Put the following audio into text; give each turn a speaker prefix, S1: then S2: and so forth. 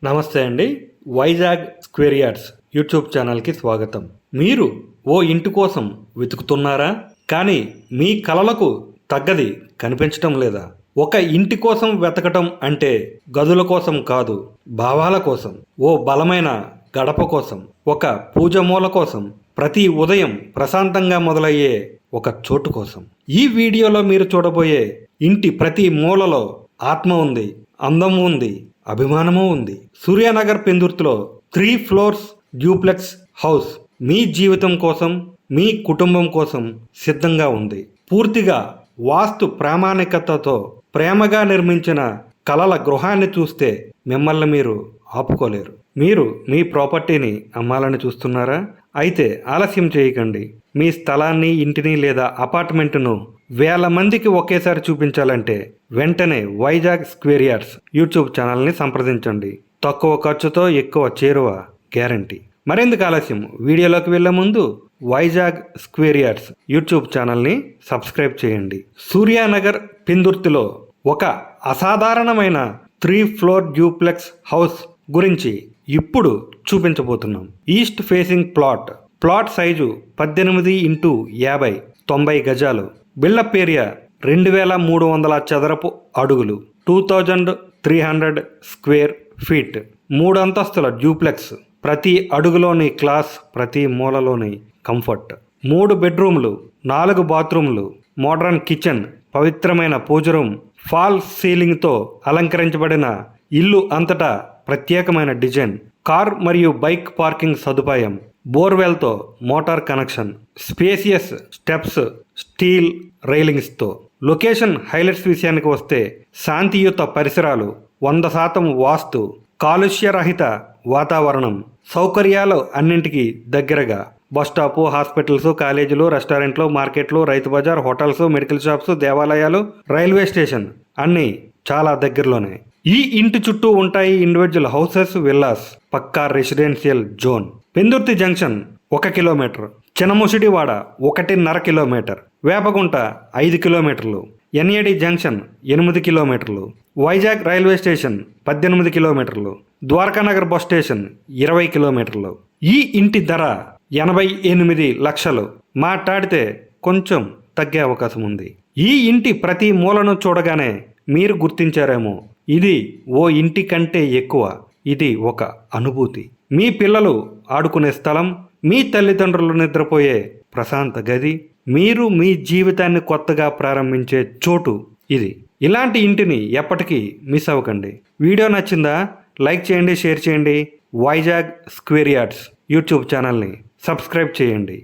S1: నమస్తే అండి. Vizag square yards YouTube ఛానల్కి స్వాగతం. మీరు ఓ ఇంటి కోసం వెతుకుతున్నారా? కానీ మీ కలలకు తగ్గది కనిపించటం లేదా? ఒక ఇంటి కోసం వెతకటం అంటే గదుల కోసం కాదు, భావాల కోసం, ఓ బలమైన గడప కోసం, ఒక పూజ మూల కోసం, ప్రతి ఉదయం ప్రశాంతంగా మొదలయ్యే ఒక చోటు కోసం. ఈ వీడియోలో మీరు చూడబోయే ఇంటి ప్రతి మూలలో ఆత్మ ఉంది, అందం ఉంది, అభిమానము ఉంది. సూర్యానగర్ పెందుర్తిలో 3 ఫ్లోర్స్ డ్యూప్లెక్స్ హౌస్ మీ జీవితం కోసం, మీ కుటుంబం కోసం సిద్ధంగా ఉంది. పూర్తిగా వాస్తు ప్రామాణికతతో ప్రేమగా నిర్మించిన కలల గృహాన్ని చూస్తే మిమ్మల్ని మీరు ఆపుకోలేరు. మీరు మీ ప్రాపర్టీని అమ్మాలని చూస్తున్నారా? అయితే ఆలస్యం చేయకండి. మీ స్థలాన్ని, ఇంటిని లేదా అపార్ట్మెంట్ను వేల మందికి ఒకేసారి చూపించాలంటే వెంటనే వైజాగ్ స్క్వేర్ యార్డ్స్ యూట్యూబ్ ఛానల్ని సంప్రదించండి. తక్కువ ఖర్చుతో ఎక్కువ చేరువ గ్యారంటీ. మరెందుకు ఆలస్యం? వీడియోలోకి వెళ్లే ముందు వైజాగ్ స్క్వేర్ యార్డ్స్ యూట్యూబ్ ఛానల్ని సబ్స్క్రైబ్ చేయండి. సూర్యానగర్ పెందుర్తిలో ఒక అసాధారణమైన 3 ఫ్లోర్ డ్యూప్లెక్స్ హౌస్ గురించి ఇప్పుడు చూపించబోతున్నాం. East facing plot size 18x50 90 గజాలు. బిల్డప్ ఏరియా 2300 చదరపు అడుగులు, 2300 స్క్వేర్ ఫీట్. 3 అంతస్తుల డ్యూప్లెక్స్. ప్రతి అడుగులోని క్లాస్, ప్రతి మూలలోని కంఫర్ట్. 3 బెడ్రూమ్లు, 4 బాత్రూమ్లు, మోడ్రన్ కిచెన్, పవిత్రమైన పూజ రూమ్, ఫాల్ సీలింగ్తో అలంకరించబడిన ఇల్లు అంతటా ప్రత్యేకమైన డిజైన్, కార్ మరియు బైక్ పార్కింగ్ సదుపాయం, బోర్వెల్తో motor connection, spacious steps, steel రైలింగ్స్తో. లొకేషన్ హైలైట్స్ విషయానికి వస్తే శాంతియుత పరిసరాలు, 100% వాస్తు, కాలుష్యరహిత వాతావరణం, సౌకర్యాలు అన్నింటికీ దగ్గరగా. బస్టాపు, హాస్పిటల్స్, కాలేజీలు, రెస్టారెంట్లు, మార్కెట్లు, రైతు బజార్, హోటల్స్, మెడికల్ షాప్స్, దేవాలయాలు, రైల్వే స్టేషన్ అన్నీ చాలా దగ్గరలోనే. ఈ ఇంటి చుట్టూ ఉంటాయి ఇండివిజువల్ హౌసెస్, విల్లాస్, పక్కా residential zone. Pendurthi junction 1 kilometre, Chinamusidivada 1.5 kilometre, Vepagunta 5 kilometres, NAD junction 8 కిలోమీటర్లు, వైజాగ్ రైల్వే స్టేషన్ 18 కిలోమీటర్లు, ద్వారకానగర్ బస్ స్టేషన్ 20 కిలోమీటర్లు. ఈ ఇంటి ధర 88 లక్షలు. మాట్లాడితే కొంచెం తగ్గే అవకాశం ఉంది. ఈ ఇంటి ప్రతి మూలను చూడగానే మీరు గుర్తించారేమో, ఇది ఓ ఇంటి కంటే ఎక్కువ. ఇది ఒక అనుభూతి. మీ పిల్లలు ఆడుకునే స్థలం, మీ తల్లిదండ్రులు నిద్రపోయే ప్రశాంత గది, మీరు మీ జీవితాన్ని కొత్తగా ప్రారంభించే చోటు ఇది. ఇలాంటి ఇంటిని ఎప్పటికీ మిస్ అవ్వకండి. వీడియో నచ్చిందా? లైక్ చేయండి, షేర్ చేయండి. వైజాగ్ స్క్వేర్ యార్డ్స్ యూట్యూబ్ ఛానల్ని సబ్స్క్రైబ్ చేయండి.